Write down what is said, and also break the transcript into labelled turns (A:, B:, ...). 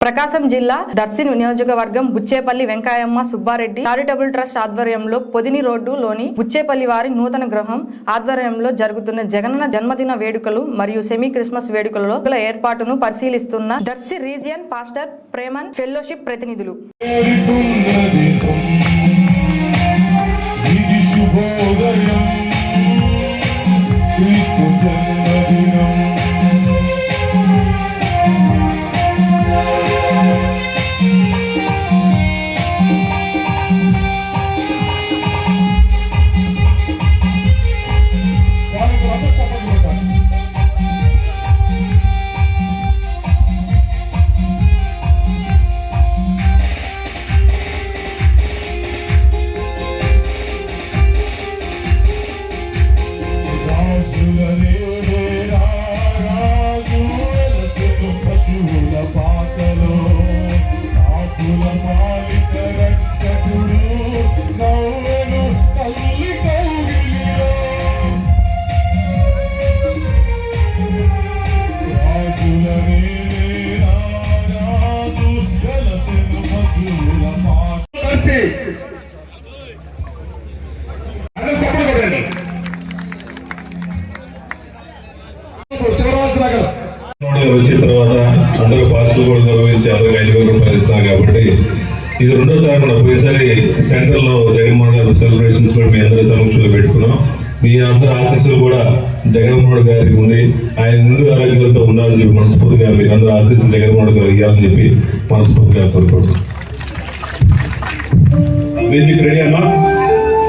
A: ప్రకాశం జిల్లా దర్శి నియోజకవర్గం Buchepalli Venkayamma Subbareddy charitable trust ఆధ్వర్యంలో పొదిని రోడ్డులోని బుచ్చేపల్లి వారి నూతన గృహం ఆధ్వర్యంలో జరుగుతున్న జగనన్న జన్మదిన వేడుకలు మరియు సెమీ క్రిస్మస్ వేడుకలలో ఏర్పాటును పరిశీలిస్తున్న దర్శి రీజియన్ పాస్టర్ ప్రేమన్ ఫెలోషిప్ ప్రతినిధులు.
B: వచ్చిన తర్వాత అందరూ పాస్టర్లు కూడా గౌరవించి అందరికి 5,000 రూపాయలు ఇస్తున్నారు కాబట్టి ఇది రెండోసారి మనం పోయేసారి సెంటర్ లో జగన్మోహన్ గారు సెలబ్రేషన్స్ కూడా మీ అందరి సమక్షంలో పెట్టుకున్నాం. మీ అందరి ఆశీస్సులు కూడా జగన్మోహన్ గారికి ఉంది. ఆయన నిండు ఆరోగ్యాలతో ఉండాలని చెప్పి మనస్ఫూర్తిగా మీరు అందరూ ఆశీస్సులు జగన్మోహన్ గారు ఇవ్వాలని చెప్పి మనస్ఫూర్తిగా కోరుకుంటున్నాం. మ్యూజిక్ రెడీ అమ్మా.